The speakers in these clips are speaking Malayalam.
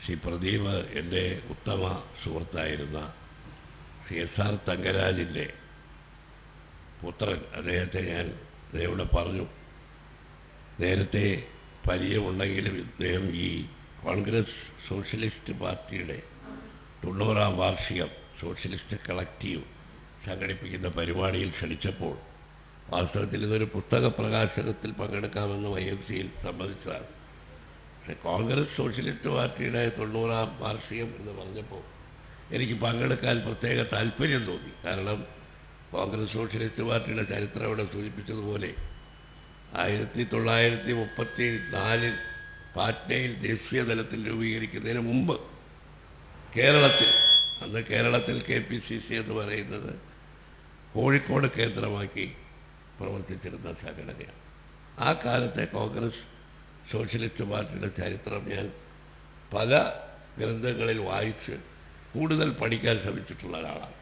ശ്രീ പ്രദീപ് എൻ്റെ ഉത്തമ സുഹൃത്തായിരുന്ന ശ്രീ എസ്.ആർ. തങ്കരാജിൻ്റെ പുത്രൻ. അദ്ദേഹത്തെ ഞാൻ ഇവിടെ പറഞ്ഞു. നേരത്തെ പരിചയമുണ്ടെങ്കിലും ഇദ്ദേഹം ഈ കോൺഗ്രസ് സോഷ്യലിസ്റ്റ് പാർട്ടിയുടെ 90-ാം വാർഷികം സോഷ്യലിസ്റ്റ് കളക്റ്റീവ് സംഘടിപ്പിക്കുന്ന പരിപാടിയിൽ ക്ഷണിച്ചപ്പോൾ വാസ്തവത്തിൽ ഇതൊരു പുസ്തക പ്രകാശനത്തിൽ പങ്കെടുക്കാമെന്ന് YMCയിൽ സമ്മതിച്ചതാണ്. പക്ഷേ കോൺഗ്രസ് സോഷ്യലിസ്റ്റ് പാർട്ടിയുടെ 90-ാം വാർഷികം എന്ന് പറഞ്ഞപ്പോൾ എനിക്ക് പങ്കെടുക്കാൻ പ്രത്യേക താല്പര്യം തോന്നി. കാരണം കോൺഗ്രസ് സോഷ്യലിസ്റ്റ് പാർട്ടിയുടെ ചരിത്രം ഇവിടെ സൂചിപ്പിച്ചതുപോലെ 1934 പാറ്റ്നയിൽ ദേശീയ തലത്തിൽ രൂപീകരിക്കുന്നതിന് മുമ്പ് അന്ന് കേരളത്തിൽ KPCC എന്ന് പറയുന്നത് കോഴിക്കോട് കേന്ദ്രമാക്കി പ്രവർത്തിച്ചിരുന്ന സംഘടനയാണ്. ആ കാലത്തെ കോൺഗ്രസ് സോഷ്യലിസ്റ്റ് പാർട്ടിയുടെ ചരിത്രം ഞാൻ പല ഗ്രന്ഥങ്ങളിൽ വായിച്ച് കൂടുതൽ പഠിക്കാൻ ശ്രമിച്ചിട്ടുള്ള ഒരാളാണ്.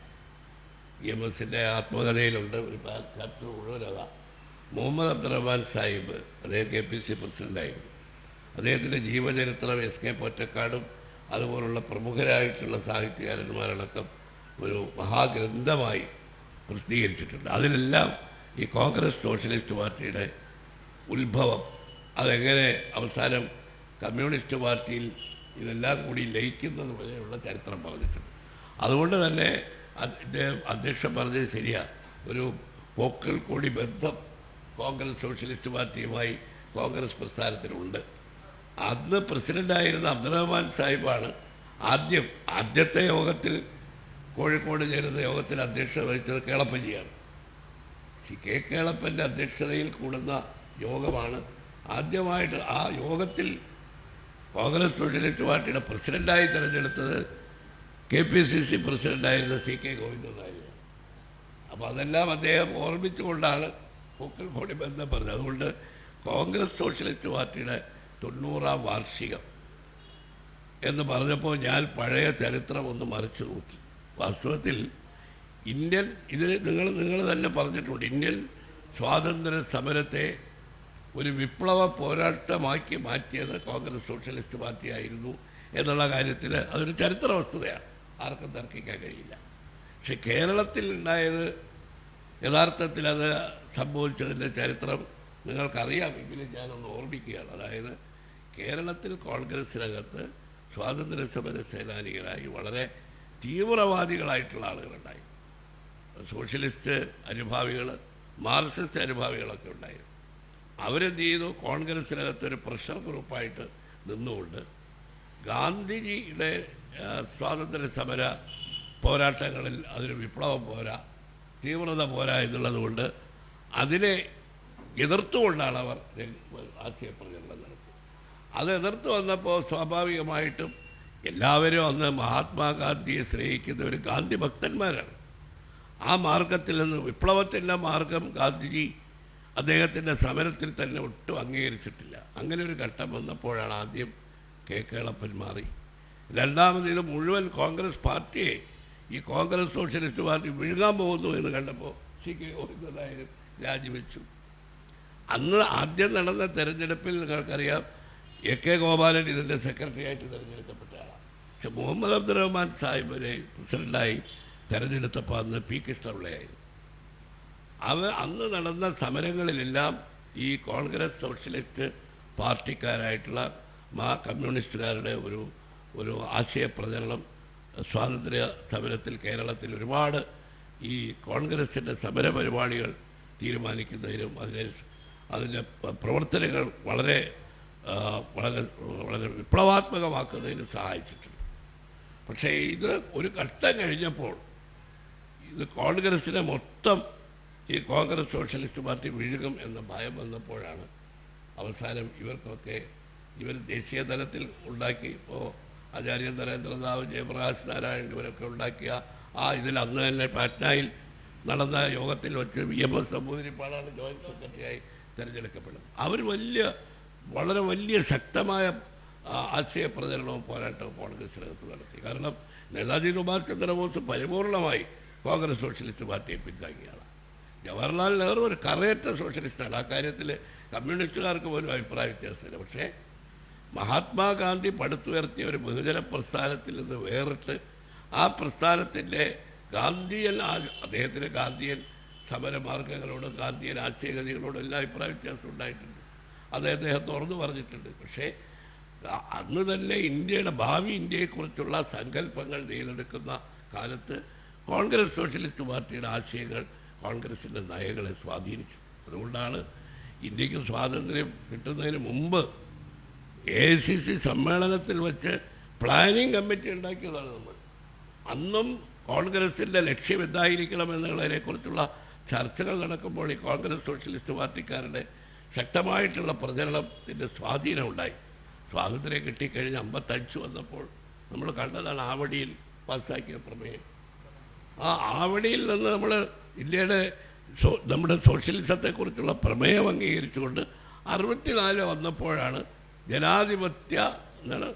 EMSൻ്റെ ആത്മകഥയിലുണ്ട് ഒരു ചാപ്റ്റർ മുഴുവനത. മുഹമ്മദ് അബ്ദുറഹ്മാൻ സാഹിബ്, അദ്ദേഹം KPCC പ്രസിഡൻ്റായിരുന്നു. അദ്ദേഹത്തിൻ്റെ ജീവചരിത്രം SK പൊറ്റക്കാടും അതുപോലുള്ള പ്രമുഖരായിട്ടുള്ള സാഹിത്യകാരന്മാരടക്കം ഒരു മഹാഗ്രന്ഥമായി പ്രസിദ്ധീകരിച്ചിട്ടുണ്ട്. അതിലെല്ലാം ഈ കോൺഗ്രസ് സോഷ്യലിസ്റ്റ് പാർട്ടിയുടെ ഉത്ഭവം, അതെങ്ങനെ അവസാനം കമ്മ്യൂണിസ്റ്റ് പാർട്ടിയിൽ ഇതെല്ലാം കൂടി ലയിക്കുന്നത് വരെയുള്ള ചരിത്രം പറഞ്ഞിട്ടുണ്ട്. അതുകൊണ്ട് തന്നെ അധ്യക്ഷൻ പറഞ്ഞത് ശരിയാണ്. ഒരു പോക്കൽ കൂടി ബന്ധം കോൺഗ്രസ് സോഷ്യലിസ്റ്റ് പാർട്ടിയുമായി കോൺഗ്രസ് പ്രസ്ഥാനത്തിനുണ്ട്. അന്ന് പ്രസിഡൻ്റായിരുന്ന അബ്ദുറഹ്മാൻ സാഹിബാണ് ആദ്യത്തെ യോഗത്തിൽ, കോഴിക്കോട് ചേരുന്ന യോഗത്തിൽ അധ്യക്ഷത വഹിച്ചത് കേളപ്പജിയാണ്. കേളപ്പൻ്റെ അധ്യക്ഷതയിൽ കൂടുന്ന യോഗമാണ് ആദ്യമായിട്ട്. ആ യോഗത്തിൽ കോൺഗ്രസ് സോഷ്യലിസ്റ്റ് പാർട്ടിയുടെ പ്രസിഡൻ്റായി തിരഞ്ഞെടുത്തത് KPCC പ്രസിഡൻ്റായിരുന്ന CK ഗോവിന്ദനായിരുന്നു. അപ്പോൾ അതെല്ലാം അദ്ദേഹം ഓർമ്മിച്ചുകൊണ്ടാണ് പോക്കൽ കൂടി ബന്ധം പറഞ്ഞത്. അതുകൊണ്ട് കോൺഗ്രസ് സോഷ്യലിസ്റ്റ് പാർട്ടിയുടെ 90-ാം വാർഷികം എന്ന് പറഞ്ഞപ്പോൾ ഞാൻ പഴയ ചരിത്രം ഒന്ന് മറിച്ചു നോക്കി. വാസ്തവത്തിൽ ഇതിൽ നിങ്ങൾ തന്നെ പറഞ്ഞിട്ടുണ്ട്, ഇന്ത്യൻ സ്വാതന്ത്ര്യ സമരത്തെ ഒരു വിപ്ലവ പോരാട്ടമാക്കി മാറ്റിയത് കോൺഗ്രസ് സോഷ്യലിസ്റ്റ് പാർട്ടിയായിരുന്നു എന്നുള്ള കാര്യത്തിൽ അതൊരു ചരിത്ര വസ്തുതയാണ്, ആർക്കും തർക്കിക്കാൻ കഴിയില്ല. പക്ഷെ കേരളത്തിൽ ഉണ്ടായത് യഥാർത്ഥത്തിൽ അത് സംഭവിച്ചതിൻ്റെ ചരിത്രം നിങ്ങൾക്കറിയാമെങ്കിലും ഞാനൊന്ന് ഓർമ്മിക്കുകയാണ്. അതായത് കേരളത്തിൽ കോൺഗ്രസ്സിനകത്ത് സ്വാതന്ത്ര്യ സമര സേനാനികളായി വളരെ തീവ്രവാദികളായിട്ടുള്ള ആളുകളുണ്ടായി. സോഷ്യലിസ്റ്റ് അനുഭാവികൾ, മാർക്സിസ്റ്റ് അനുഭാവികളൊക്കെ ഉണ്ടായിരുന്നു. അവരെന്ത് ചെയ്തു? കോൺഗ്രസ്സിനകത്തൊരു പ്രഷർ ഗ്രൂപ്പായിട്ട് നിന്നുകൊണ്ട് ഗാന്ധിജിയുടെ സ്വാതന്ത്ര്യ സമര പോരാട്ടങ്ങളിൽ അതിന് വിപ്ലവം പോരാ, തീവ്രത പോരാ എന്നുള്ളത് കൊണ്ട് അതിനെ എതിർത്തുകൊണ്ടാണ് അവർ ആശയപ്രചരണം നടത്തിയത്. അത് എതിർത്ത് വന്നപ്പോൾ സ്വാഭാവികമായിട്ടും എല്ലാവരും അന്ന് മഹാത്മാഗാന്ധിയെ സ്നേഹിക്കുന്നവർ ഗാന്ധി ഭക്തന്മാരാണ്. ആ മാർഗത്തിൽ നിന്ന് വിപ്ലവത്തിൻ്റെ മാർഗം ഗാന്ധിജി അദ്ദേഹത്തിൻ്റെ സമരത്തിൽ തന്നെ ഒട്ടും അംഗീകരിച്ചിട്ടില്ല. അങ്ങനെ ഒരു ഘട്ടം വന്നപ്പോഴാണ് ആദ്യം കേളപ്പൻ മാറി. രണ്ടാമത് ഇത് മുഴുവൻ കോൺഗ്രസ് പാർട്ടിയെ ഈ കോൺഗ്രസ് സോഷ്യലിസ്റ്റ് പാർട്ടി വിഴുകാൻ പോകുന്നു എന്ന് കണ്ടപ്പോൾ CK ഗോവിന്ദനായരും രാജിവെച്ചു. അന്ന് ആദ്യം നടന്ന തെരഞ്ഞെടുപ്പിൽ നിങ്ങൾക്കറിയാം AK ഗോപാലൻ ഇതിൻ്റെ സെക്രട്ടറി ആയിട്ട് തിരഞ്ഞെടുക്കപ്പെട്ടയാളാണ്. പക്ഷെ മുഹമ്മദ് അബ്ദുറഹ്മാൻ സാഹിബിനെ പ്രസിഡൻ്റായി തിരഞ്ഞെടുത്തപ്പോൾ അന്ന് P. കൃഷ്ണപിള്ളയായിരുന്നു. അന്ന് നടന്ന സമരങ്ങളിലെല്ലാം ഈ കോൺഗ്രസ് സോഷ്യലിസ്റ്റ് പാർട്ടിക്കാരായിട്ടുള്ള കമ്മ്യൂണിസ്റ്റുകാരുടെ ഒരു ആശയപ്രചരണം സ്വാതന്ത്ര്യ സമരത്തിൽ കേരളത്തിൽ ഒരുപാട് ഈ കോൺഗ്രസിൻ്റെ സമരപരിപാടികൾ തീരുമാനിക്കുന്നതിനും അതിൻ്റെ പ്രവർത്തനങ്ങൾ വളരെ വളരെ വളരെ വിപ്ലവാത്മകമാക്കുന്നതിനും സഹായിച്ചിട്ടുണ്ട്. പക്ഷേ ഇത് ഒരു ഘട്ടം കഴിഞ്ഞപ്പോൾ ഇത് കോൺഗ്രസിനെ മൊത്തം ഈ കോൺഗ്രസ് സോഷ്യലിസ്റ്റ് പാർട്ടി വിഴുകും എന്ന ഭയം വന്നപ്പോഴാണ് അവസാനം ഇവർ ദേശീയ തലത്തിൽ ഉണ്ടാക്കി, ഇപ്പോൾ ആചാര്യ നരേന്ദ്രനാഥ്, ജയപ്രകാശ് നാരായൺ ഇവരൊക്കെ ഉണ്ടാക്കിയ ഇതിൽ അന്ന് തന്നെ പാറ്റ്നയിൽ നടന്ന യോഗത്തിൽ വെച്ച് EMS നമ്പൂതിരിപ്പാടാണ് ജോയിൻറ്റ് സെക്രട്ടറിയായി തിരഞ്ഞെടുക്കപ്പെടുന്നത്. അവർ വളരെ വലിയ ശക്തമായ ആശയപ്രചരണവും പോരാട്ടവും കോൺഗ്രസിനകത്ത് നടത്തി. കാരണം നേതാജി സുഭാഷ് ചന്ദ്രബോസ് പരിപൂർണമായി കോൺഗ്രസ് സോഷ്യലിസ്റ്റ് പാർട്ടിയെ പിന്താങ്ങിയാണ്. ജവഹർലാൽ നെഹ്റു ഒരു കറയറ്റ സോഷ്യലിസ്റ്റാണ്. ആ കാര്യത്തിൽ കമ്മ്യൂണിസ്റ്റുകാർക്ക് പോലും അഭിപ്രായ വ്യത്യാസമില്ല. പക്ഷേ മഹാത്മാഗാന്ധി പടുത്തുയർത്തിയ ഒരു ബഹുജന പ്രസ്ഥാനത്തിൽ നിന്ന് വേറിട്ട് ആ പ്രസ്ഥാനത്തിൻ്റെ ഗാന്ധിയൻ അദ്ദേഹത്തിന് ഗാന്ധിയൻ സമരമാർഗങ്ങളോടും ഗാന്ധിയൻ ആശയഗതികളോടും എല്ലാ അഭിപ്രായ വ്യത്യാസം ഉണ്ടായിട്ടുണ്ട്. അത് അദ്ദേഹം തുറന്നു പറഞ്ഞിട്ടുണ്ട്. പക്ഷേ അന്ന് തന്നെ ഇന്ത്യയുടെ ഭാവി ഇന്ത്യയെക്കുറിച്ചുള്ള സങ്കല്പങ്ങൾ നെയ്തെടുക്കുന്ന കാലത്ത് കോൺഗ്രസ് സോഷ്യലിസ്റ്റ് പാർട്ടിയുടെ ആശയങ്ങൾ കോൺഗ്രസിൻ്റെ നയങ്ങളെ സ്വാധീനിച്ചു. അതുകൊണ്ടാണ് ഇന്ത്യക്ക് സ്വാതന്ത്ര്യം കിട്ടുന്നതിന് മുമ്പ് AICC സമ്മേളനത്തിൽ വെച്ച് പ്ലാനിംഗ് കമ്മിറ്റി ഉണ്ടാക്കിയതാണ് നമ്മൾ. അന്നും കോൺഗ്രസിൻ്റെ ലക്ഷ്യം എന്തായിരിക്കണം എന്നുള്ളതിനെക്കുറിച്ചുള്ള ചർച്ചകൾ നടക്കുമ്പോൾ ഈ കോൺഗ്രസ് സോഷ്യലിസ്റ്റ് പാർട്ടിക്കാരുടെ ശക്തമായിട്ടുള്ള പ്രചരണത്തിൻ്റെ സ്വാധീനം ഉണ്ടായി. സ്വാതന്ത്ര്യം കിട്ടിക്കഴിഞ്ഞ് 55 വന്നപ്പോൾ നമ്മൾ കണ്ടതാണ് ആവടിയിൽ പാസ്സാക്കിയ പ്രമേയം. ആ ആവടിയിൽ നിന്ന് നമ്മൾ ഇന്ത്യയുടെ നമ്മുടെ സോഷ്യലിസത്തെക്കുറിച്ചുള്ള പ്രമേയം അംഗീകരിച്ചുകൊണ്ട് 64 വന്നപ്പോഴാണ് ജനാധിപത്യ എന്നാണ്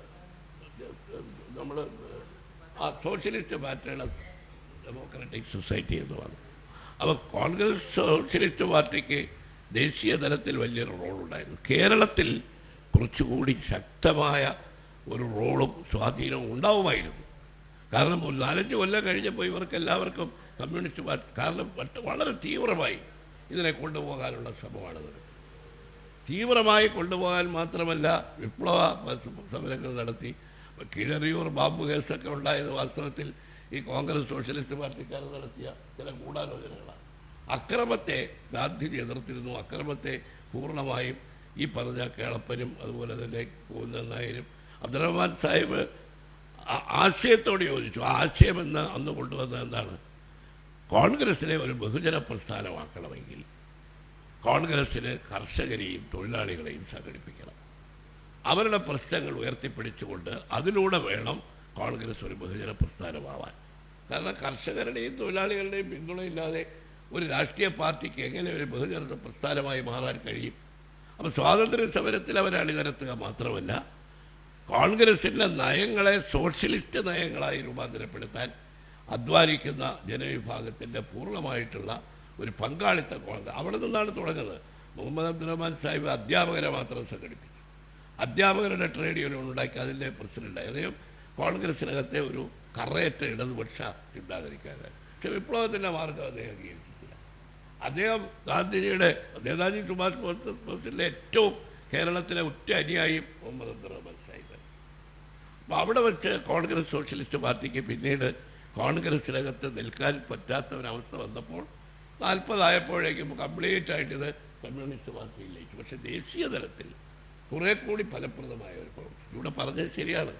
നമ്മൾ ആ സോഷ്യലിസ്റ്റ് പാർട്ടിയുടെ ഡെമോക്രാറ്റിക് സൊസൈറ്റി എന്ന് പറഞ്ഞു. അപ്പോൾ കോൺഗ്രസ് സോഷ്യലിസ്റ്റ് പാർട്ടിക്ക് ദേശീയ തലത്തിൽ വലിയൊരു റോളുണ്ടായിരുന്നു. കേരളത്തിൽ കുറച്ചുകൂടി ശക്തമായ ഒരു റോളും സ്വാധീനവും ഉണ്ടാവുമായിരുന്നു. കാരണം 4-5 കൊല്ലം കഴിഞ്ഞപ്പോൾ ഇവർക്ക് എല്ലാവർക്കും കമ്മ്യൂണിസ്റ്റ് പാർട്ടി കാരണം വളരെ തീവ്രമായി ഇതിനെ കൊണ്ടുപോകാനുള്ള ശ്രമമാണ് നടക്കുന്നത്. തീവ്രമായി കൊണ്ടുപോകാൻ മാത്രമല്ല വിപ്ലവ സമരങ്ങൾ നടത്തി. കീഴറിയൂർ ബാമ്പു കേസൊക്കെ ഉണ്ടായത് വാസ്തവത്തിൽ ഈ കോൺഗ്രസ് സോഷ്യലിസ്റ്റ് പാർട്ടിക്കാർ നടത്തിയ ചില ഗൂഢാലോചനകളാണ്. അക്രമത്തെ ഗാന്ധിജി എതിർത്തിരുന്നു. അക്രമത്തെ പൂർണ്ണമായും ഈ പറഞ്ഞ കേളപ്പനും അതുപോലെ തന്നെ പൂവൻ നായരും അബ്ദുറഹ്മാൻ സാഹിബ് ആശയത്തോട് യോജിച്ചു. ആശയമെന്ന് അന്ന് കൊണ്ടുവന്നത് എന്താണ്? കോൺഗ്രസിനെ ഒരു ബഹുജന പ്രസ്ഥാനമാക്കണമെങ്കിൽ കോൺഗ്രസ്സിന് കർഷകരെയും തൊഴിലാളികളെയും സംഘടിപ്പിക്കണം. അവരുടെ പ്രശ്നങ്ങൾ ഉയർത്തിപ്പിടിച്ചുകൊണ്ട് അതിലൂടെ വേണം കോൺഗ്രസ് ഒരു ബഹുജന പ്രസ്ഥാനമാവാൻ. കാരണം കർഷകരുടെയും തൊഴിലാളികളുടെയും പിന്തുണയില്ലാതെ ഒരു രാഷ്ട്രീയ പാർട്ടിക്ക് എങ്ങനെ ഒരു ബഹുജന പ്രസ്ഥാനമായി മാറാൻ കഴിയും? അപ്പോൾ സ്വാതന്ത്ര്യ സമരത്തിൽ അവർ അണിനിരത്തുക മാത്രമല്ല കോൺഗ്രസിൻ്റെ നയങ്ങളെ സോഷ്യലിസ്റ്റ് നയങ്ങളായി രൂപാന്തരപ്പെടുത്താൻ അധ്വാനിക്കുന്ന ജനവിഭാഗത്തിൻ്റെ പൂർണ്ണമായിട്ടുള്ള ഒരു പങ്കാളിത്ത കോൺഗ്രസ് അവിടെ നിന്നാണ് തുടങ്ങുന്നത്. മുഹമ്മദ് അബ്ദുറഹ്മാൻ സാഹിബ് അധ്യാപകരെ മാത്രം സംഘടിപ്പിച്ചു. അധ്യാപകരുടെ ട്രേഡ് യൂണിയൻ ഉണ്ടാക്കി അതിൻ്റെ പ്രസിഡൻ്റായി. അദ്ദേഹം കോൺഗ്രസിനകത്തെ ഒരു കറയറ്റ ഇടതുപക്ഷ ചിന്താഗതിക്കാരൻ. പക്ഷെ വിപ്ലവത്തിൻ്റെ മാർഗം അദ്ദേഹം അംഗീകരിച്ചിട്ടില്ല. അദ്ദേഹം ഗാന്ധിജിയുടെ നേതാജി സുഭാഷ് ബോസിൻ്റെ ഏറ്റവും കേരളത്തിലെ ഉറ്റ അനുയായിയും മുഹമ്മദ് അബ്ദുറഹ്മാൻ സാഹിബ്. അപ്പോൾ അവിടെ വെച്ച് കോൺഗ്രസ് സോഷ്യലിസ്റ്റ് പാർട്ടിക്ക് പിന്നീട് കോൺഗ്രസിനകത്ത് നിൽക്കാൻ പറ്റാത്ത ഒരവസ്ഥ വന്നപ്പോൾ 40 ആയപ്പോഴേക്കും കംപ്ലീറ്റ് ആയിട്ടിത് കമ്മ്യൂണിസ്റ്റ് പാർട്ടിയിലേക്ക്. പക്ഷേ ദേശീയ തലത്തിൽ കുറേ കൂടി ഫലപ്രദമായ ഒരു പ്രവർത്തനം ഇവിടെ പറഞ്ഞത് ശരിയാണ്.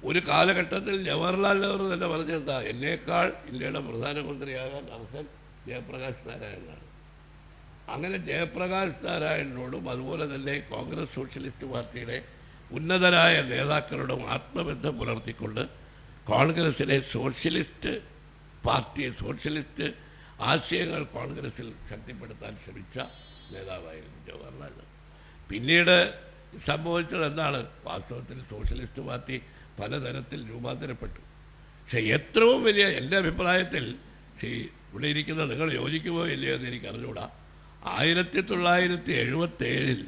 ഒരു കാലഘട്ടത്തിൽ ജവഹർലാൽ നെഹ്റു തന്നെ പറഞ്ഞെന്താ, എന്നേക്കാൾ ഇന്ത്യയുടെ പ്രധാനമന്ത്രിയാകാൻ അർഹൻ ജയപ്രകാശ് നാരായണനാണ്. അങ്ങനെ ജയപ്രകാശ് നാരായണനോടും അതുപോലെ തന്നെ കോൺഗ്രസ് സോഷ്യലിസ്റ്റ് പാർട്ടിയുടെ ഉന്നതരായ നേതാക്കളോടും ആത്മബന്ധം പുലർത്തിക്കൊണ്ട് കോൺഗ്രസിനെ സോഷ്യലിസ്റ്റ് പാർട്ടിയെ സോഷ്യലിസ്റ്റ് ആശയങ്ങൾ കോൺഗ്രസിൽ ശക്തിപ്പെടുത്താൻ ശ്രമിച്ച നേതാവായിരുന്നു ജവഹർലാൽ നെഹ്റു. പിന്നീട് സംഭവിച്ചത് എന്താണ്? വാസ്തവത്തിൽ സോഷ്യലിസ്റ്റ് പാർട്ടി പലതരത്തിൽ രൂപാന്തരപ്പെട്ടു. പക്ഷേ ഏറ്റവും വലിയ എൻ്റെ അഭിപ്രായത്തിൽ ഇവിടെ ഇരിക്കുന്ന നിങ്ങൾ യോജിക്കുമോ ഇല്ലയോ എന്ന് എനിക്ക് അറിഞ്ഞുകൂടാ. 1977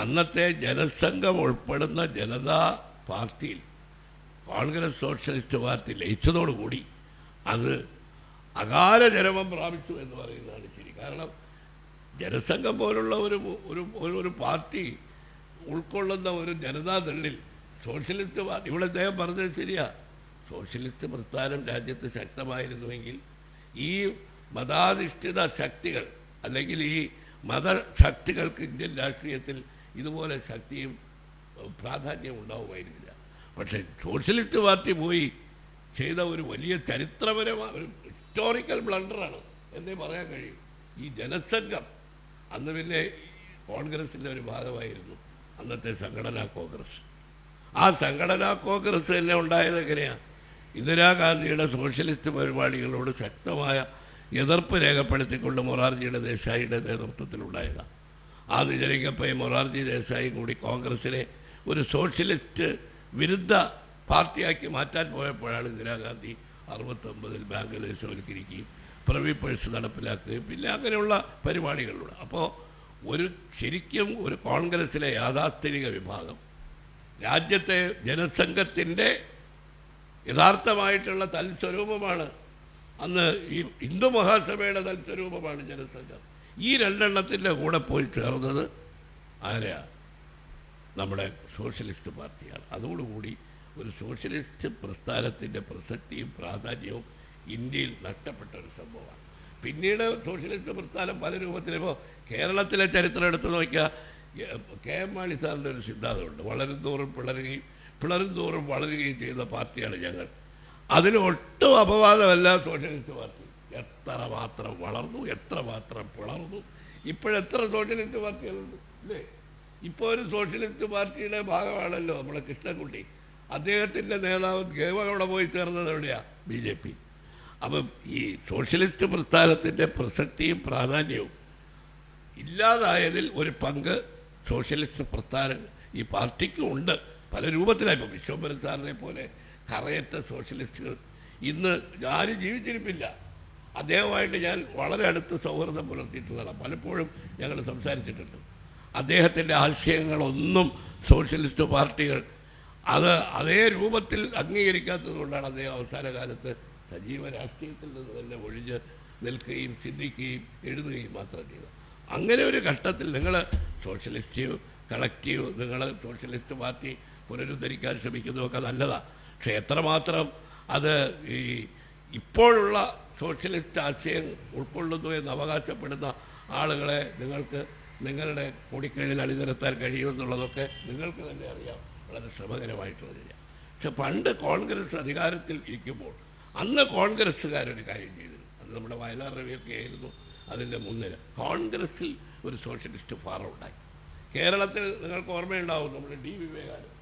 അന്നത്തെ ജനസംഘം ഉൾപ്പെടുന്ന ജനതാ പാർട്ടിയിൽ കോൺഗ്രസ് സോഷ്യലിസ്റ്റ് പാർട്ടി ലയിച്ചതോടുകൂടി അത് അകാല ജനമം പ്രാപിച്ചു എന്ന് പറയുന്നതാണ് ശരി. കാരണം ജനസംഘം പോലുള്ള ഒരു പാർട്ടി ഉൾക്കൊള്ളുന്ന ഒരു ജനതാദളിൽ സോഷ്യലിസ്റ്റ് പാർട്ടി ഇവിടെ അദ്ദേഹം പറഞ്ഞത് ശരിയാ. സോഷ്യലിസ്റ്റ് പ്രസ്ഥാനം രാജ്യത്ത് ശക്തമായിരുന്നുവെങ്കിൽ ഈ മതാധിഷ്ഠിത ശക്തികൾ അല്ലെങ്കിൽ ഈ മതശക്തികൾക്ക് ഇന്ത്യൻ രാഷ്ട്രീയത്തിൽ ഇതുപോലെ ശക്തിയും പ്രാധാന്യവും ഉണ്ടാവുമായിരുന്നില്ല. പക്ഷേ സോഷ്യലിസ്റ്റ് പാർട്ടി പോയി ചെയ്ത ഒരു വലിയ ചരിത്രപരമായ ഒരു ഹിസ്റ്റോറിക്കൽ ബ്ലണ്ടറാണ് എന്നേ പറയാൻ കഴിയും. ഈ ജനസംഘം അന്ന് പിന്നെ കോൺഗ്രസിൻ്റെ ഒരു ഭാഗമായിരുന്നു അന്നത്തെ സംഘടനാ കോൺഗ്രസ്. ആ സംഘടനാ കോൺഗ്രസ് തന്നെ ഉണ്ടായത് എങ്ങനെയാണ്? ഇന്ദിരാഗാന്ധിയുടെ സോഷ്യലിസ്റ്റ് പരിപാടികളോട് ശക്തമായ എതിർപ്പ് രേഖപ്പെടുത്തിക്കൊണ്ട് മൊറാർജിയുടെ ദേശായിയുടെ നേതൃത്വത്തിലുണ്ടായതാണ്. ആ നിജലിംഗപ്പയും മൊറാർജി ദേശായിയും കൂടി കോൺഗ്രസിനെ ഒരു സോഷ്യലിസ്റ്റ് വിരുദ്ധ പാർട്ടിയാക്കി മാറ്റാൻ പോയപ്പോഴാണ് ഇന്ദിരാഗാന്ധി 69 ബാങ്ക് ദേശവൽക്കരിക്കുകയും പ്രവി പേഴ്സ് നടപ്പിലാക്കുകയും പിന്നെ അങ്ങനെയുള്ള പരിപാടികളിലൂടെ. അപ്പോൾ ശരിക്കും ഒരു കോൺഗ്രസ്സിലെ യാഥാസ്ഥിതിക വിഭാഗം രാജ്യത്തെ ജനസംഘത്തിൻ്റെ യഥാർത്ഥമായിട്ടുള്ള തൽസ്വരൂപമാണ്. അന്ന് ഈ ഹിന്ദു മഹാസഭയുടെ തൽസ്വരൂപമാണ് ജനസംഘം. ഈ രണ്ടെണ്ണത്തിൻ്റെ കൂടെ പോയി ചേർന്നത് ആരാ? നമ്മുടെ സോഷ്യലിസ്റ്റ് പാർട്ടിയാണ്. അതോടുകൂടി ഒരു സോഷ്യലിസ്റ്റ് പ്രസ്ഥാനത്തിൻ്റെ പ്രസക്തിയും പ്രാധാന്യവും ഇന്ത്യയിൽ നഷ്ടപ്പെട്ട ഒരു സംഭവമാണ്. പിന്നീട് സോഷ്യലിസ്റ്റ് പ്രസ്ഥാനം പല രൂപത്തിലിപ്പോൾ കേരളത്തിലെ ചരിത്രം എടുത്ത് നോക്കിയാൽ കെ എം മാണി സാറിൻ്റെ ഒരു സിദ്ധാന്തമുണ്ട്, വളരും തോറും പിളരുകയും പിളരും തോറും വളരുകയും ചെയ്യുന്ന പാർട്ടിയാണ് ഞങ്ങൾ. അതിനൊട്ടും അപവാദമല്ല സോഷ്യലിസ്റ്റ് പാർട്ടി. എത്ര മാത്രം വളർന്നു, എത്ര മാത്രം പിളർന്നു. ഇപ്പോഴെത്ര സോഷ്യലിസ്റ്റ് പാർട്ടികളുണ്ട് അല്ലേ? ഇപ്പോൾ ഒരു സോഷ്യലിസ്റ്റ് പാർട്ടിയുടെ ഭാഗമാണല്ലോ നമ്മുടെ കൃഷ്ണൻകുട്ടി. അദ്ദേഹത്തിൻ്റെ നേതാവ് ഗേവ പോയി ചേർന്നത് എവിടെയാണ്? BJP. അപ്പം ഈ സോഷ്യലിസ്റ്റ് പ്രസ്ഥാനത്തിൻ്റെ പ്രസക്തിയും പ്രാധാന്യവും ഇല്ലാതായതിൽ ഒരു പങ്ക് സോഷ്യലിസ്റ്റ് പ്രസ്ഥാനം ഈ പാർട്ടിക്കും ഉണ്ട്. പല രൂപത്തിലായി. ഇപ്പോൾ വിശ്വംഭരൻ സാറിനെ പോലെ കറയറ്റ സോഷ്യലിസ്റ്റുകൾ ഇന്ന് ആരും ജീവിച്ചിരിപ്പില്ല. അദ്ദേഹമായിട്ട് ഞാൻ വളരെ അടുത്ത് സൗഹൃദം പുലർത്തിയിട്ടുള്ളതാണ്. പലപ്പോഴും ഞങ്ങൾ സംസാരിച്ചിട്ടുണ്ട്. അദ്ദേഹത്തിൻ്റെ ആശയങ്ങളൊന്നും സോഷ്യലിസ്റ്റ് പാർട്ടികൾ അതേ രൂപത്തിൽ അംഗീകരിക്കാത്തത് കൊണ്ടാണ് അദ്ദേഹം അവസാന കാലത്ത് സജീവ രാഷ്ട്രീയത്തിൽ നിന്ന് തന്നെ ഒഴിഞ്ഞ് നിൽക്കുകയും ചിന്തിക്കുകയും എഴുതുകയും മാത്രം ചെയ്തത്. അങ്ങനെ ഒരു ഘട്ടത്തിൽ നിങ്ങൾ സോഷ്യലിസ്റ്റ് കളക്റ്റീവ്, നിങ്ങൾ സോഷ്യലിസ്റ്റ് പാർട്ടി പുനരുദ്ധരിക്കാൻ ശ്രമിക്കുന്നതൊക്കെ നല്ലതാണ്. പക്ഷേ എത്രമാത്രം അത് ഈ ഇപ്പോഴുള്ള സോഷ്യലിസ്റ്റ് ആശയം ഉൾക്കൊള്ളുന്നു എന്ന് അവകാശപ്പെടുന്ന ആളുകളെ നിങ്ങൾക്ക് നിങ്ങളുടെ കൊടിക്കീഴിൽ അണിനിരത്താൻ കഴിയുമെന്നുള്ളതൊക്കെ നിങ്ങൾക്ക് തന്നെ അറിയാം. വളരെ ശ്രമകരമായിട്ടുള്ള കാര്യമാണ്. പക്ഷെ പണ്ട് കോൺഗ്രസ് അധികാരത്തിൽ ഇരിക്കുമ്പോൾ അന്ന് കോൺഗ്രസ്സുകാരൊരു കാര്യം ചെയ്തിരുന്നു. അത് നമ്മുടെ വയലാർ രവിയൊക്കെ ആയിരുന്നു അതിൻ്റെ മുന്നിൽ. കോൺഗ്രസ്സിൽ ഒരു സോഷ്യലിസ്റ്റ് ഫാറം ഉണ്ടായി. കേരളത്തിൽ നിങ്ങൾക്ക് ഓർമ്മയുണ്ടാവും, നമ്മുടെ D. വിവേകാനന്ദൻ.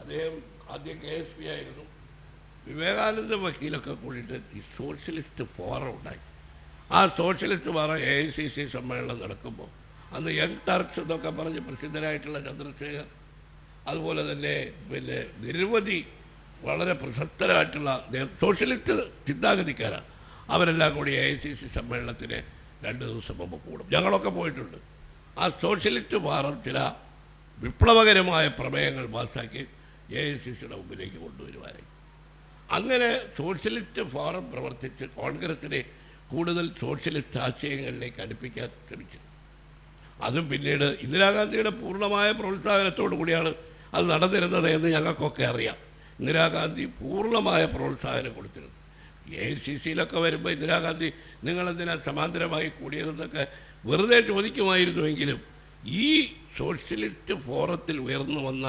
അദ്ദേഹം ആദ്യം KSP ആയിരുന്നു. വിവേകാനന്ദ വക്കീലൊക്കെ കൂടിയിട്ട് ഈ സോഷ്യലിസ്റ്റ് ഫോറം ഉണ്ടായി. ആ സോഷ്യലിസ്റ്റ് ഫോറം AICC സമ്മേളനം നടക്കുമ്പോൾ അന്ന് യങ് ടർക്സ് എന്നൊക്കെ പറഞ്ഞ് പ്രസിദ്ധരായിട്ടുള്ള ചന്ദ്രശേഖർ, അതുപോലെ തന്നെ പിന്നെ നിരവധി വളരെ പ്രശസ്തരായിട്ടുള്ള സോഷ്യലിസ്റ്റ് ചിന്താഗതിക്കാരാണ്. അവരെല്ലാം കൂടി AICC സമ്മേളനത്തിന് 2 ദിവസം മുമ്പ് കൂടും. ഞങ്ങളൊക്കെ പോയിട്ടുണ്ട്. ആ സോഷ്യലിസ്റ്റ് ഫോറം ചില വിപ്ലവകരമായ പ്രമേയങ്ങൾ പാസ്സാക്കി AICCയുടെ മുമ്പിലേക്ക് കൊണ്ടുവരുവാനായി. അങ്ങനെ സോഷ്യലിസ്റ്റ് ഫോറം പ്രവർത്തിച്ച് കോൺഗ്രസിനെ കൂടുതൽ സോഷ്യലിസ്റ്റ് ആശയങ്ങളിലേക്ക് അടുപ്പിക്കാൻ ശ്രമിച്ചു. അതും പിന്നീട് ഇന്ദിരാഗാന്ധിയുടെ പൂർണ്ണമായ പ്രോത്സാഹനത്തോടു കൂടിയാണ് അത് നടന്നിരുന്നത് എന്ന് ഞങ്ങൾക്കൊക്കെ അറിയാം. ഇന്ദിരാഗാന്ധി പൂർണ്ണമായ പ്രോത്സാഹനം കൊടുത്തിരുന്നു. AICCയിലൊക്കെ വരുമ്പോൾ ഇന്ദിരാഗാന്ധി നിങ്ങളെന്തിനാ സമാന്തരമായി കൂടിയതെന്നൊക്കെ വെറുതെ ചോദിക്കുമായിരുന്നുവെങ്കിലും ഈ സോഷ്യലിസ്റ്റ് ഫോറത്തിൽ ഉയർന്നു വന്ന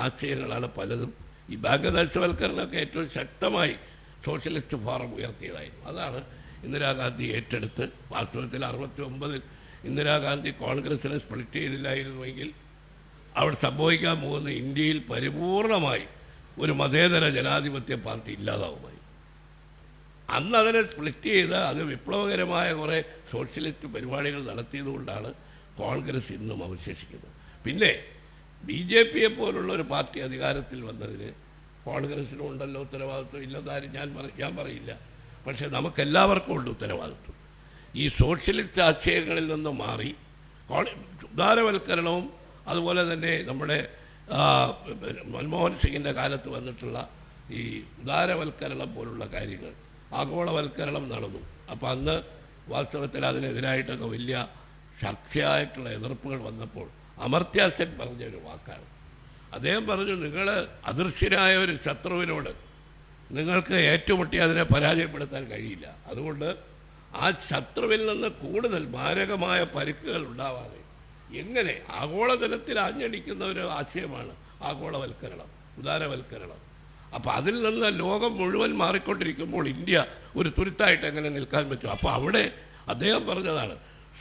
ആശയങ്ങളാണ് പലതും. ഈ ബാങ്കദേശവൽക്കരണമൊക്കെ ഏറ്റവും ശക്തമായി സോഷ്യലിസ്റ്റ് ഫോറം ഉയർത്തിയതായിരുന്നു. അതാണ് ഇന്ദിരാഗാന്ധി ഏറ്റെടുത്ത് വാസ്തവത്തിൽ 69 ഇന്ദിരാഗാന്ധി കോൺഗ്രസിനെ സ്പ്ലിറ്റ് ചെയ്തില്ലായിരുന്നുവെങ്കിൽ അവിടെ സംഭവിക്കാൻ പോകുന്ന ഇന്ത്യയിൽ പരിപൂർണമായി ഒരു മതേതര ജനാധിപത്യ പാർട്ടി ഇല്ലാതാവുമായി. അന്ന് അതിനെ സ്പ്ലിറ്റ് ചെയ്ത് അത് വിപ്ലവകരമായ കുറേ സോഷ്യലിസ്റ്റ് പരിപാടികൾ നടത്തിയതുകൊണ്ടാണ് കോൺഗ്രസ് ഇന്നും അവശേഷിക്കുന്നത്. പിന്നെ BJPയെ പോലുള്ള ഒരു പാർട്ടി അധികാരത്തിൽ വന്നതിന് കോൺഗ്രസ്സിനും ഉണ്ടല്ലോ ഉത്തരവാദിത്വം, ഇല്ലെന്നാരും ഞാൻ പറയില്ല. പക്ഷേ നമുക്കെല്ലാവർക്കും ഉണ്ട് ഉത്തരവാദിത്വം. ഈ സോഷ്യലിസ്റ്റ് ആശയങ്ങളിൽ നിന്ന് മാറി ഉദാരവൽക്കരണവും അതുപോലെ തന്നെ നമ്മുടെ മൻമോഹൻ സിംഗിൻ്റെ കാലത്ത് വന്നിട്ടുള്ള ഈ ഉദാരവൽക്കരണം പോലുള്ള കാര്യങ്ങൾ, ആഗോളവൽക്കരണം നടന്നു. അപ്പോൾ അന്ന് വാസ്തവത്തിൽ അതിനെതിരായിട്ടൊക്കെ വലിയ ശക്തിയായിട്ടുള്ള എതിർപ്പുകൾ വന്നപ്പോൾ അമർത്യ സെൻ പറഞ്ഞൊരു വാക്കാണ്. അദ്ദേഹം പറഞ്ഞു, നിങ്ങൾ അദൃശ്യനായ ഒരു ശത്രുവിനോട് നിങ്ങൾക്ക് ഏറ്റുമുട്ടി അതിനെ പരാജയപ്പെടുത്താൻ കഴിയില്ല. അതുകൊണ്ട് ആ ശത്രുവിൽ നിന്ന് കൂടുതൽ മാരകമായ പരിക്കുകൾ ഉണ്ടാവാതെ എങ്ങനെ ആഗോളതലത്തിൽ ആഞ്ഞടിക്കുന്ന ഒരു ആശയമാണ് ആഗോളവൽക്കരണം, ഉദാരവൽക്കരണം. അപ്പോൾ അതിൽ നിന്ന് ലോകം മുഴുവൻ മാറിക്കൊണ്ടിരിക്കുമ്പോൾ ഇന്ത്യ ഒരു തുരുത്തായിട്ട് എങ്ങനെ നിൽക്കാൻ പറ്റും? അപ്പോൾ അവിടെ അദ്ദേഹം പറഞ്ഞതാണ്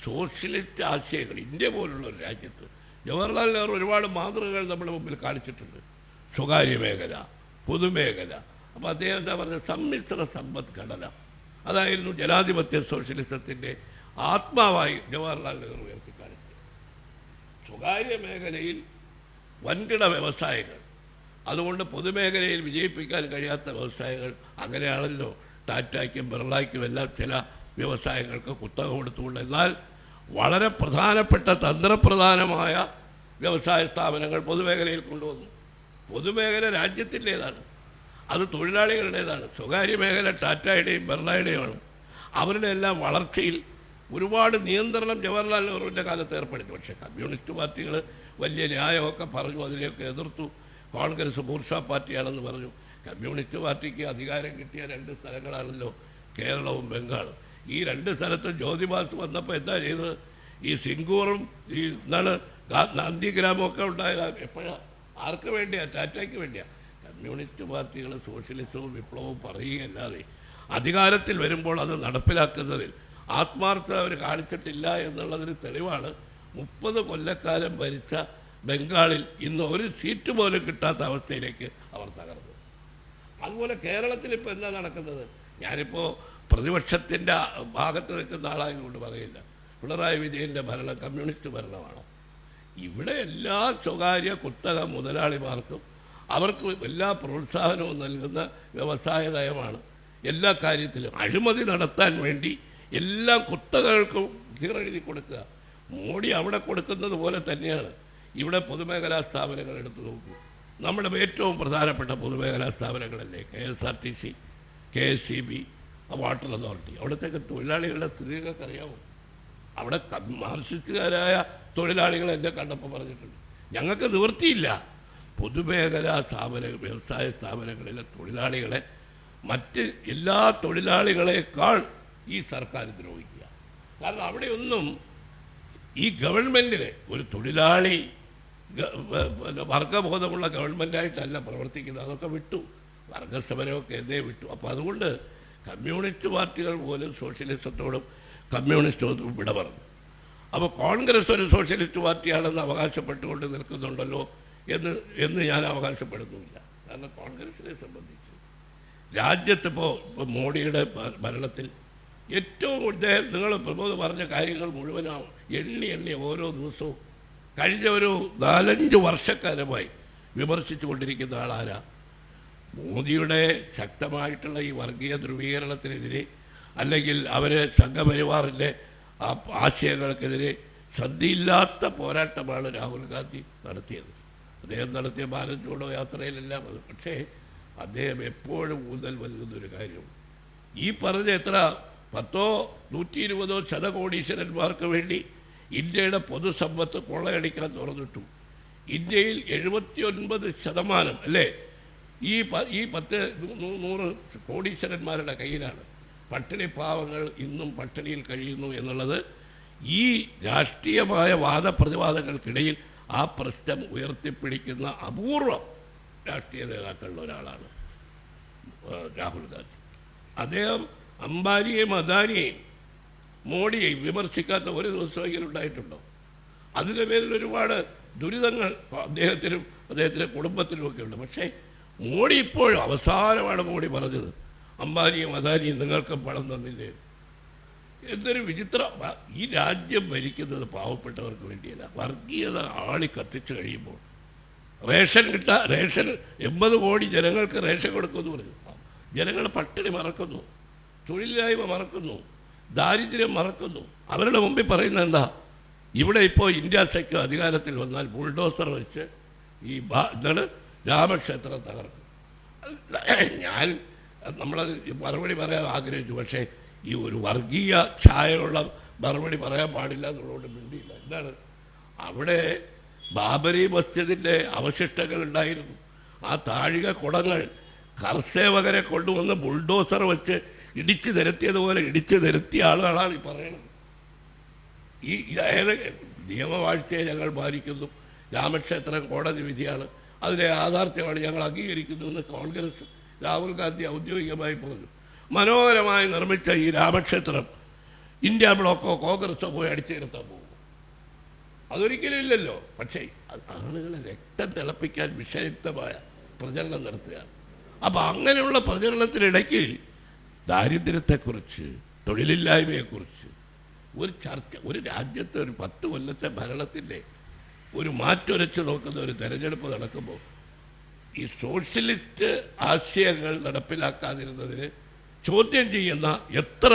സോഷ്യലിസ്റ്റ് ആശയങ്ങൾ ഇന്ത്യ പോലുള്ള ഒരു രാജ്യത്ത്. ജവഹർലാൽ നെഹ്റു ഒരുപാട് മാതൃകകൾ നമ്മുടെ മുമ്പിൽ കാണിച്ചിട്ടുണ്ട്. സ്വകാര്യ മേഖല, പൊതുമേഖല. അപ്പോൾ അദ്ദേഹം എന്താ പറഞ്ഞത്? സമ്മിശ്ര സമ്പദ്ഘടന. അതായിരുന്നു ജനാധിപത്യ സോഷ്യലിസത്തിൻ്റെ ആത്മാവായി ജവഹർലാൽ നെഹ്റു ഉയർത്തിക്കാണിച്ചത്. സ്വകാര്യ മേഖലയിൽ വൻകിട വ്യവസായങ്ങൾ, അതുകൊണ്ട് പൊതുമേഖലയിൽ വിജയിപ്പിക്കാൻ കഴിയാത്ത വ്യവസായങ്ങൾ. അങ്ങനെയാണല്ലോ ടാറ്റയ്ക്കും ബിർളയ്ക്കും എല്ലാം ചില വ്യവസായങ്ങൾക്ക് കുത്തക കൊടുത്തുകൊണ്ട്. എന്നാൽ വളരെ പ്രധാനപ്പെട്ട തന്ത്രപ്രധാനമായ വ്യവസായ സ്ഥാപനങ്ങൾ പൊതുമേഖലയിൽ കൊണ്ടുവന്നു. പൊതുമേഖല രാജ്യത്തിൻ്റേതാണ്, അത് തൊഴിലാളികളുടേതാണ്. സ്വകാര്യ മേഖല ടാറ്റയുടെയും ബിർളയുടെയുമാണ്. അവരുടെ എല്ലാം വളർച്ചയിൽ ഒരുപാട് നിയന്ത്രണം ജവഹർലാൽ നെഹ്റുവിൻ്റെ കാലത്ത് ഏർപ്പെടുത്തി. പക്ഷേ കമ്മ്യൂണിസ്റ്റ് പാർട്ടികൾ വലിയ ന്യായമൊക്കെ പറഞ്ഞു, അതിനെയൊക്കെ എതിർത്തു. കോൺഗ്രസ് ബൂർഷ്വാ പാർട്ടിയാണെന്ന് പറഞ്ഞു. കമ്മ്യൂണിസ്റ്റ് പാർട്ടിക്ക് അധികാരം കിട്ടിയ 2 സ്ഥലങ്ങളാണല്ലോ കേരളവും ബംഗാളും. ഈ 2 സ്ഥലത്തും ജ്യോതിബാസ് വന്നപ്പോൾ എന്താ ചെയ്തത്? ഈ സിംഗൂറും ഈ എന്താണ് നന്ദിഗ്രാമൊക്കെ ഉണ്ടായതാണ്. എപ്പോഴാണ്? ആർക്ക് വേണ്ടിയാണ്? ടാറ്റയ്ക്ക് വേണ്ടിയാണ്. കമ്മ്യൂണിസ്റ്റ് പാർട്ടികൾ സോഷ്യലിസവും വിപ്ലവവും പറയുകയല്ലാതെ അധികാരത്തിൽ വരുമ്പോൾ അത് നടപ്പിലാക്കുന്നതിൽ ആത്മാർത്ഥത അവർ കാണിച്ചിട്ടില്ല എന്നുള്ളതിന് തെളിവാണ് 30 കൊല്ലക്കാലം ഭരിച്ച ബംഗാളിൽ ഇന്ന് ഒരു സീറ്റ് പോലും കിട്ടാത്ത അവസ്ഥയിലേക്ക് അവർ തകർന്നു. അതുപോലെ കേരളത്തിൽ ഇപ്പോൾ എന്താ നടക്കുന്നത്? ഞാനിപ്പോൾ പ്രതിപക്ഷത്തിൻ്റെ ഭാഗത്ത് നിൽക്കുന്ന ആളായതുകൊണ്ട് പറയില്ല. പിണറായി വിജയൻ്റെ ഭരണം കമ്മ്യൂണിസ്റ്റ് ഭരണമാണ്. ഇവിടെ എല്ലാ സ്വകാര്യ കുത്തക മുതലാളിമാർക്കും അവർക്ക് എല്ലാ പ്രോത്സാഹനവും നൽകുന്ന വ്യവസായ നയമാണ്. എല്ലാ കാര്യത്തിലും അഴിമതി നടത്താൻ വേണ്ടി എല്ലാ കുത്തകകൾക്കും കീറെഴുതി കൊടുക്കുക. മോഡി അവിടെ കൊടുക്കുന്നത് പോലെ തന്നെയാണ് ഇവിടെ പൊതുമേഖലാ സ്ഥാപനങ്ങൾ എടുത്തു നോക്കൂ. നമ്മുടെ ഏറ്റവും പ്രധാനപ്പെട്ട പൊതുമേഖലാ സ്ഥാപനങ്ങളല്ലേ KSRTC, KSEB, വാട്ടർ അതോറിറ്റി. അവിടത്തേക്ക് തൊഴിലാളികളുടെ സ്ഥിതികൾക്ക് അറിയാമോ? അവിടെ മാർക്സിസ്റ്റുകാരായ തൊഴിലാളികൾ എന്നെ കണ്ടപ്പോൾ പറഞ്ഞിട്ടുണ്ട്, ഞങ്ങൾക്ക് നിവൃത്തിയില്ല പൊതുമേഖലാ വ്യവസായ സ്ഥാപനങ്ങളിലെ തൊഴിലാളികളെ മറ്റ് എല്ലാ തൊഴിലാളികളെക്കാൾ ഈ സർക്കാർ ദ്രോഹിക്കുക. കാരണം അവിടെയൊന്നും ഈ ഗവൺമെൻറ്റിന് ഒരു തൊഴിലാളി വർഗബോധമുള്ള ഗവൺമെൻറ്റായിട്ടല്ല പ്രവർത്തിക്കുന്നത്. അതൊക്കെ വിട്ടു, വർഗസമരമൊക്കെ എന്നേ വിട്ടു. അപ്പോൾ അതുകൊണ്ട് കമ്മ്യൂണിസ്റ്റ് പാർട്ടികൾ പോലും സോഷ്യലിസത്തോടും കമ്മ്യൂണിസ്റ്റോടും വിട പറഞ്ഞു. അപ്പോൾ കോൺഗ്രസ് ഒരു സോഷ്യലിസ്റ്റ് പാർട്ടിയാണെന്ന് അവകാശപ്പെട്ടുകൊണ്ട് നിൽക്കുന്നുണ്ടല്ലോ എന്ന് ഞാൻ അവകാശപ്പെടുന്നുമില്ല. കാരണം കോൺഗ്രസിനെ സംബന്ധിച്ച് രാജ്യത്തിപ്പോൾ മോഡിയുടെ ഭരണത്തിൽ ഏറ്റവും കൂടുതൽ നിങ്ങൾ പ്രമോദ് പറഞ്ഞ കാര്യങ്ങൾ മുഴുവനും എണ്ണി ഓരോ ദിവസവും കഴിഞ്ഞ ഒരു 4-5 വർഷക്കാലമായി വിമർശിച്ചു കൊണ്ടിരിക്കുന്ന ആളാരാ? മോദിയുടെ ശക്തമായിട്ടുള്ള ഈ വർഗീയ ധ്രുവീകരണത്തിനെതിരെ അല്ലെങ്കിൽ അവരെ സംഘപരിവാറിൻ്റെ ആശയങ്ങൾക്കെതിരെ ശ്രദ്ധയില്ലാത്ത പോരാട്ടമാണ് രാഹുൽ ഗാന്ധി നടത്തിയത്. അദ്ദേഹം നടത്തിയ ഭാരത് ജോഡോ യാത്രയിലെല്ലാം അത്. പക്ഷേ അദ്ദേഹം എപ്പോഴും ഊന്നൽ നൽകുന്നൊരു കാര്യം, ഈ പറഞ്ഞ എത്ര 10-120 ശതകോടീശ്വരന്മാർക്ക് വേണ്ടി ഇന്ത്യയുടെ പൊതുസമ്പത്ത് കൊള്ളയടിക്കാൻ തുറന്നിട്ടു. ഇന്ത്യയിൽ 79% അല്ലേ ഈ 10-100 കോടീശ്വരന്മാരുടെ കയ്യിലാണ്. പട്ടിണി പാവങ്ങൾ ഇന്നും പട്ടിണിയിൽ കഴിയുന്നു എന്നുള്ളത് ഈ രാഷ്ട്രീയമായ വാദപ്രതിവാദങ്ങൾക്കിടയിൽ ആ പ്രശ്നം ഉയർത്തിപ്പിടിക്കുന്ന അപൂർവം രാഷ്ട്രീയ നേതാക്കളിൽ ഒരാളാണ് രാഹുൽ ഗാന്ധി. അദ്ദേഹം അംബാനിയെയും അദാനിയെയും മോഡിയെയും വിമർശിക്കാത്ത ഒരു ദിവസമെങ്കിലും ഉണ്ടായിട്ടുണ്ടോ? അതിൻ്റെ പേരിൽ ഒരുപാട് ദുരിതങ്ങൾ അദ്ദേഹത്തിൻ്റെ കുടുംബത്തിനുമൊക്കെ ഉണ്ട്. പക്ഷേ മോഡി ഇപ്പോഴും അവസാനമാണ് മോഡി പറഞ്ഞത്, അംബാനിയും അദാനിയും നിങ്ങൾക്ക് പണം തന്നില്ലേ. എന്തൊരു വിചിത്രം! ഈ രാജ്യം ഭരിക്കുന്നത് പാവപ്പെട്ടവർക്ക് വേണ്ടിയല്ല, വർഗീയത ആളി കത്തിച്ചു കഴിയുമ്പോൾ റേഷൻ 80 കോടി ജനങ്ങൾക്ക് റേഷൻ കൊടുക്കുമെന്ന് പറഞ്ഞു. ജനങ്ങൾ പട്ടിണി മറക്കുന്നു, തൊഴിലില്ലായ്മ മറക്കുന്നു, ദാരിദ്ര്യം മറക്കുന്നു. അവരുടെ മുമ്പിൽ പറയുന്നത് എന്താ? ഇവിടെ ഇപ്പോൾ ഇന്ത്യ സഖ്യം അധികാരത്തിൽ വന്നാൽ ബുൾഡോസർ വെച്ച് ഈ രാമക്ഷേത്രം തകർക്കും. ഞാൻ നമ്മളത് മറുപടി പറയാൻ ആഗ്രഹിച്ചു, പക്ഷേ ഈ ഒരു വർഗീയ ഛായയുള്ള മറുപടി പറയാൻ പാടില്ല എന്നുള്ളതുകൊണ്ട് മിണ്ടിയില്ല. എന്താണ്? അവിടെ ബാബരി മസ്ജിദിൻ്റെ അവശിഷ്ടങ്ങൾ ഉണ്ടായിരുന്നു. ആ താഴിക കുടങ്ങൾ കർസേവകരെ കൊണ്ടുവന്ന് ബുൾഡോസർ വെച്ച് ഇടിച്ചു നിരത്തിയതുപോലെ ഇടിച്ചു നിരത്തിയ ആളുകളാണ് ഈ പറയുന്നത്. ഈ നിയമവാഴ്ചയെ ഞങ്ങൾ പാലിക്കുന്നു, രാമക്ഷേത്രം കോടതി വിധിയാണ്, അതിലെ യാഥാർത്ഥ്യമാണ് ഞങ്ങൾ അംഗീകരിക്കുന്നു എന്ന് കോൺഗ്രസ് രാഹുൽ ഗാന്ധി ഔദ്യോഗികമായി പറഞ്ഞു. മനോഹരമായി നിർമ്മിച്ച ഈ രാമക്ഷേത്രം ഇന്ത്യ ബ്ലോക്കോ കോൺഗ്രസോ പോയി അടിച്ചെടുത്താൻ പോകും? അതൊരിക്കലും ഇല്ലല്ലോ. പക്ഷേ ആളുകളെ രക്തം തിളപ്പിക്കാൻ വിഷയുക്തമായ പ്രചരണം നടത്തുകയാണ്. അപ്പോൾ അങ്ങനെയുള്ള പ്രചരണത്തിനിടയ്ക്ക് ദാരിദ്ര്യത്തെക്കുറിച്ച്, തൊഴിലില്ലായ്മയെക്കുറിച്ച് ഒരു ചർച്ച, ഒരു രാജ്യത്തെ ഒരു 10 കൊല്ലത്തെ ഭരണത്തിൻ്റെ ഒരു മാറ്റുരച്ച് നോക്കുന്ന ഒരു തെരഞ്ഞെടുപ്പ് നടക്കുമ്പോൾ ഈ സോഷ്യലിസ്റ്റ് ആശയങ്ങൾ നടപ്പിലാക്കാതിരുന്നതിന് ചോദ്യം ചെയ്യുന്ന എത്ര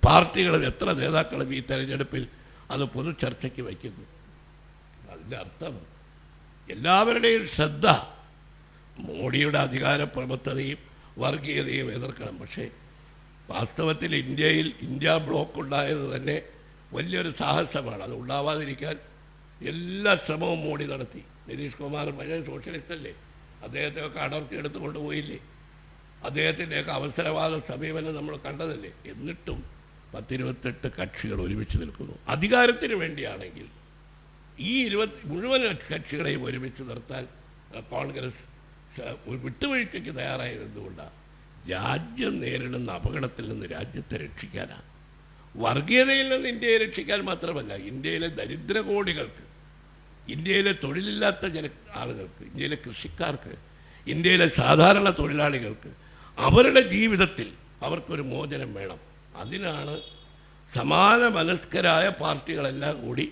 പാർട്ടികളും എത്ര നേതാക്കളും ഈ തെരഞ്ഞെടുപ്പിൽ അത് പൊതു ചർച്ചയ്ക്ക് വയ്ക്കുന്നു. അതിൻ്റെ അർത്ഥം എല്ലാവരുടെയും ശ്രദ്ധ മോഡിയുടെ അധികാരപ്രമത്തതയും വർഗീയതയും എതിർക്കണം. പക്ഷേ വാസ്തവത്തിൽ ഇന്ത്യ ബ്ലോക്ക് ഉണ്ടായത് തന്നെ വലിയൊരു സാഹസമാണ്. അത് ഉണ്ടാവാതിരിക്കാൻ എല്ലാ ശ്രമവും മോഡി നടത്തി. നിതീഷ് കുമാർ പഴയ സോഷ്യലിസ്റ്റ് അല്ലേ, അദ്ദേഹത്തെയൊക്കെ അടർത്തിയെടുത്ത് കൊണ്ടുപോയില്ലേ, അദ്ദേഹത്തിൻ്റെയൊക്കെ അവസരവാദ സമീപനം നമ്മൾ കണ്ടതല്ലേ. എന്നിട്ടും 10-28 കക്ഷികൾ ഒരുമിച്ച് നിൽക്കുന്നു. അധികാരത്തിന് വേണ്ടിയാണെങ്കിൽ ഈ മുഴുവൻ കക്ഷികളെയും ഒരുമിച്ച് നിർത്താൻ കോൺഗ്രസ് വിട്ടുവീഴ്ചയ്ക്ക് തയ്യാറായത് എന്തുകൊണ്ടാണ്? രാജ്യം നേരിടുന്ന അപകടത്തിൽ നിന്ന് രാജ്യത്തെ രക്ഷിക്കാനാണ്. വർഗീയതയിൽ നിന്ന് ഇന്ത്യയെ രക്ഷിക്കാൻ മാത്രമല്ല, ഇന്ത്യയിലെ ദരിദ്ര കോടികൾക്ക്, ഇന്ത്യയിലെ തൊഴിലില്ലാത്ത ആളുകൾക്ക്, ഇന്ത്യയിലെ കൃഷിക്കാർക്ക്, ഇന്ത്യയിലെ സാധാരണ തൊഴിലാളികൾക്ക് അവരുടെ ജീവിതത്തിൽ അവർക്കൊരു മോചനം വേണം. അതിനാണ് സമാന മനസ്കരായ പാർട്ടികളെല്ലാം കൂടി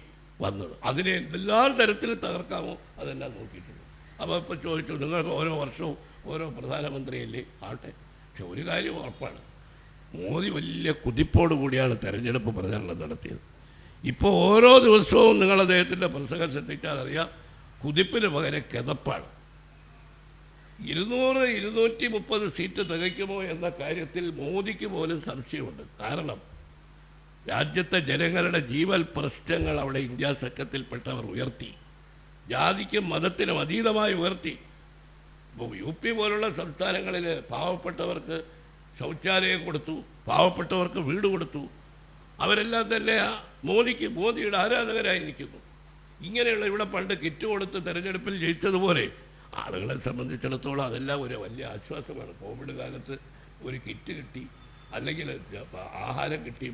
വന്നത്. അതിനെ എല്ലാ തരത്തിലും തകർക്കാമോ അതെല്ലാം നോക്കിയിട്ടുണ്ട്. അപ്പോൾ ഇപ്പോൾ ചോദിച്ചു, നിങ്ങൾക്ക് ഓരോ വർഷവും ഓരോ പ്രധാനമന്ത്രിയല്ലേ, ആട്ടെ. പക്ഷെ ഒരു കാര്യം ഉറപ്പാണ്, മോദി വലിയ കുതിപ്പോടു കൂടിയാണ് തെരഞ്ഞെടുപ്പ് പ്രചാരണം നടത്തിയത്. ഇപ്പോൾ ഓരോ ദിവസവും നിങ്ങൾ അദ്ദേഹത്തിൻ്റെ പ്രസംഗം ശ്രദ്ധിച്ചാൽ അറിയാം, കുതിപ്പിന് പകരം കിതപ്പാണ്. 200-230 സീറ്റ് തികയ്ക്കുമോ എന്ന കാര്യത്തിൽ മോദിക്ക് പോലും സംശയമുണ്ട്. കാരണം രാജ്യത്തെ ജനങ്ങളുടെ ജീവൽ പ്രശ്നങ്ങൾ അവിടെ ഇന്ത്യ സഖ്യത്തിൽപ്പെട്ടവർ ഉയർത്തി, ജാതിക്കും മതത്തിനും അതീതമായി ഉയർത്തി. ഇപ്പോൾ UP പോലുള്ള സംസ്ഥാനങ്ങളിൽ പാവപ്പെട്ടവർക്ക് ശൗചാലയം കൊടുത്തു, പാവപ്പെട്ടവർക്ക് വീട് കൊടുത്തു. അവരെല്ലാം തന്നെ മോദിയുടെ ആരാധകരായി നിൽക്കുന്നു. ഇങ്ങനെയുള്ള ഇവിടെ പണ്ട് കിറ്റ് കൊടുത്ത് തെരഞ്ഞെടുപ്പിൽ ജയിച്ചതുപോലെ ആളുകളെ സംബന്ധിച്ചിടത്തോളം അതെല്ലാം ഒരു വലിയ ആശ്വാസമാണ്. കോവിഡ് കാലത്ത് ഒരു കിറ്റ് കിട്ടി, അല്ലെങ്കിൽ ആഹാരം കിട്ടി,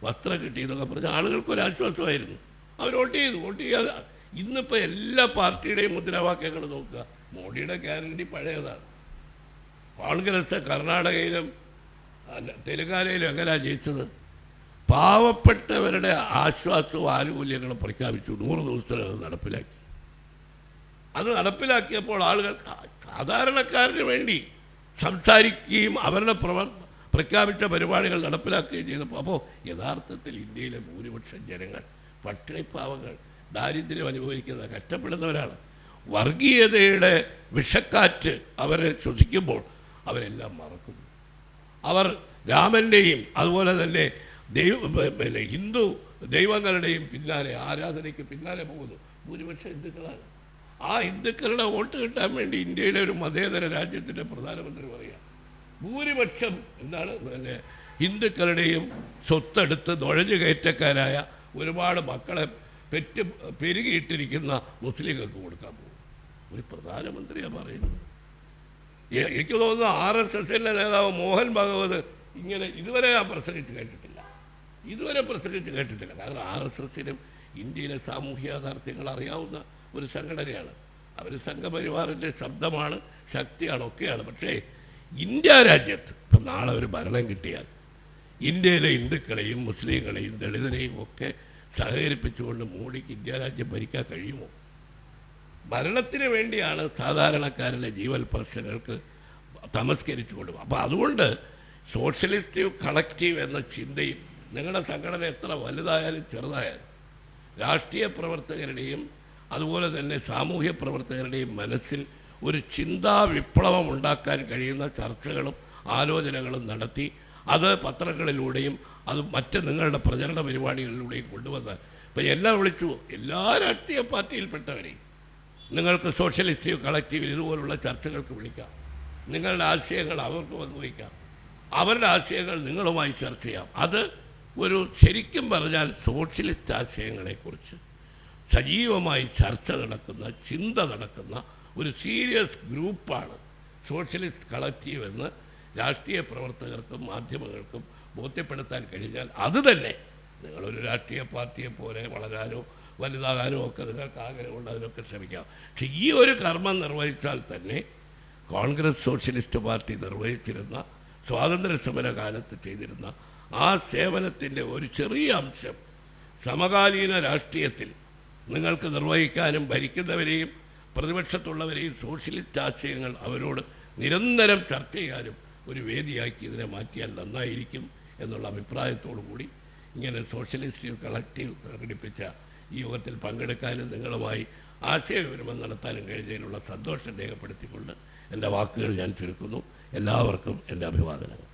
വസ്ത്രം കിട്ടി എന്നൊക്കെ പറഞ്ഞാൽ ആളുകൾക്കൊരാശ്വാസമായിരുന്നു. അവർ വോട്ട് ചെയ്യാതെ ഇന്നിപ്പോൾ എല്ലാ പാർട്ടിയുടെയും മുദ്രാവാക്യങ്ങൾ നോക്കുക. മോഡിയുടെ ഗ്യാരണ്ടി പഴയതാണ്. കോൺഗ്രസ് കർണാടകയിലും തെലങ്കാനയിലും എങ്ങനെയാണ് ജയിച്ചത്? പാവപ്പെട്ടവരുടെ ആശ്വാസവും ആനുകൂല്യങ്ങളും പ്രഖ്യാപിച്ചു, 100 ദിവസത്തിനത് നടപ്പിലാക്കി. അത് നടപ്പിലാക്കിയപ്പോൾ ആളുകൾ സാധാരണക്കാരന് വേണ്ടി സംസാരിക്കുകയും അവരുടെ പ്രഖ്യാപിച്ച പരിപാടികൾ നടപ്പിലാക്കുകയും ചെയ്തപ്പോൾ അപ്പോൾ യഥാർത്ഥത്തിൽ ഇന്ത്യയിലെ ഭൂരിപക്ഷം ജനങ്ങൾ പട്ടിണിപ്പാവങ്ങൾ, ദാരിദ്ര്യം അനുഭവിക്കുന്ന കഷ്ടപ്പെടുന്നവരാണ്. വർഗീയതയുടെ വിഷക്കാറ്റ് അവരെ ശ്വസിക്കുമ്പോൾ അവരെല്ലാം മറക്കുന്നു. അവർ രാമൻ്റെയും അതുപോലെ തന്നെ ഹിന്ദു ദൈവങ്ങളുടെയും പിന്നാലെ, ആരാധനയ്ക്ക് പിന്നാലെ പോകുന്നു. ഭൂരിപക്ഷം ഹിന്ദുക്കളാണ്. ആ ഹിന്ദുക്കളുടെ വോട്ട് കിട്ടാൻ വേണ്ടി ഇന്ത്യയിലെ ഒരു മതേതര രാജ്യത്തിൻ്റെ പ്രധാനമന്ത്രി പറയുക, ഭൂരിപക്ഷം എന്താണ് ഹിന്ദുക്കളുടെയും സ്വത്തെടുത്ത് നുഴഞ്ഞു കയറ്റക്കാരായ ഒരുപാട് മക്കളെ പെരുകിയിട്ടിരിക്കുന്ന മുസ്ലിങ്ങൾക്ക് കൊടുക്കാൻ പോകും. ഒരു പ്രധാനമന്ത്രിയാണ് പറയുന്നത്. എനിക്ക് തോന്നുന്നു RSSൻ്റെ നേതാവ് മോഹൻ ഭഗവത് ഇങ്ങനെ ഇതുവരെ പ്രസംഗിച്ച് കേട്ടിട്ടില്ല. കാരണം RSSനും ഇന്ത്യയിലെ സാമൂഹ്യ യാഥാർത്ഥ്യങ്ങൾ അറിയാവുന്ന ഒരു സംഘടനയാണ്. അവർ സംഘപരിവാറിൻ്റെ ശബ്ദമാണ്, ശക്തിയാണ്, ഒക്കെയാണ്. പക്ഷേ ഇന്ത്യ രാജ്യത്ത് ഇപ്പം നാളെ ഒരു ഭരണം കിട്ടിയാൽ ഇന്ത്യയിലെ ഹിന്ദുക്കളെയും മുസ്ലിങ്ങളെയും ദളിതരെയും ഒക്കെ സഹകരിപ്പിച്ചുകൊണ്ട് മോഡിക്ക് ഇന്ത്യ രാജ്യം ഭരിക്കാൻ കഴിയുമോ? ഭരണത്തിന് വേണ്ടിയാണ് സാധാരണക്കാരുടെ ജീവൽ പ്രശ്നങ്ങൾക്ക് തമസ്കരിച്ചു കൊണ്ടുപോകും. അപ്പോൾ അതുകൊണ്ട് സോഷ്യലിസ്റ്റ് കളക്റ്റീവ് എന്ന ചിന്തയും നിങ്ങളുടെ സംഘടന എത്ര വലുതായാലും ചെറുതായാലും രാഷ്ട്രീയ പ്രവർത്തകരുടെയും അതുപോലെ തന്നെ സാമൂഹ്യ പ്രവർത്തകരുടെയും മനസ്സിൽ ഒരു ചിന്താ വിപ്ലവം ഉണ്ടാക്കാൻ കഴിയുന്ന ചർച്ചകളും ആലോചനകളും നടത്തി അത് പത്രങ്ങളിലൂടെയും അത് മറ്റ് നിങ്ങളുടെ പ്രചരണ പരിപാടികളിലൂടെയും കൊണ്ടുവന്നാൽ ഇപ്പം എല്ലാം വിളിച്ചു, എല്ലാ രാഷ്ട്രീയ പാർട്ടിയിൽപ്പെട്ടവരെയും നിങ്ങൾക്ക് സോഷ്യലിസ്റ്റ് കളക്റ്റീവിൽ ഇതുപോലുള്ള ചർച്ചകൾക്ക് വിളിക്കാം. നിങ്ങളുടെ ആശയങ്ങൾ അവർക്ക് പങ്കുവയ്ക്കാം, അവരുടെ ആശയങ്ങൾ നിങ്ങളുമായി ചർച്ച ചെയ്യാം. അത് ഒരു ശരിക്കും പറഞ്ഞാൽ സോഷ്യലിസ്റ്റ് ആശയങ്ങളെക്കുറിച്ച് സജീവമായി ചർച്ച നടക്കുന്ന, ചിന്ത നടക്കുന്ന ഒരു സീരിയസ് ഗ്രൂപ്പാണ് സോഷ്യലിസ്റ്റ് കളക്റ്റീവ് എന്ന് രാഷ്ട്രീയ പ്രവർത്തകർക്കും മാധ്യമങ്ങൾക്കും ബോധ്യപ്പെടുത്താൻ കഴിഞ്ഞാൽ അത് തന്നെ നിങ്ങളൊരു രാഷ്ട്രീയ പാർട്ടിയെ പോലെ വളരാനോ വലുതാകാനോ ഒക്കെ നിങ്ങൾക്ക് ആഗ്രഹമുണ്ട്, അതിനൊക്കെ ശ്രമിക്കാം. പക്ഷെ ഈ ഒരു കർമ്മം നിർവഹിച്ചാൽ തന്നെ കോൺഗ്രസ് സോഷ്യലിസ്റ്റ് പാർട്ടി നിർവഹിച്ചിരുന്ന സ്വാതന്ത്ര്യ സമര കാലത്ത് ചെയ്തിരുന്ന ആ സേവനത്തിൻ്റെ ഒരു ചെറിയ അംശം സമകാലീന രാഷ്ട്രീയത്തിൽ നിങ്ങൾക്ക് നിർവഹിക്കാനും ഭരിക്കുന്നവരെയും പ്രതിപക്ഷത്തുള്ളവരെയും സോഷ്യലിസ്റ്റ് ആശയങ്ങൾ അവരോട് നിരന്തരം ചർച്ച ചെയ്യാനും ഒരു വേദിയാക്കി ഇതിനെ മാറ്റിയാൽ നന്നായിരിക്കും എന്നുള്ള അഭിപ്രായത്തോടു കൂടി ഇങ്ങനെ സോഷ്യലിസ്റ്റ് കളക്റ്റീവ് സംഘടിപ്പിച്ച ഈ യോഗത്തിൽ പങ്കെടുക്കാനും നിങ്ങളുമായി ആശയവിനിമയം നടത്താനും കഴിഞ്ഞതിനുള്ള സന്തോഷം രേഖപ്പെടുത്തിക്കൊണ്ട് എൻ്റെ വാക്കുകൾ ഞാൻ ചുരുക്കുന്നു. എല്ലാവർക്കും എൻ്റെ അഭിവാദനങ്ങൾ.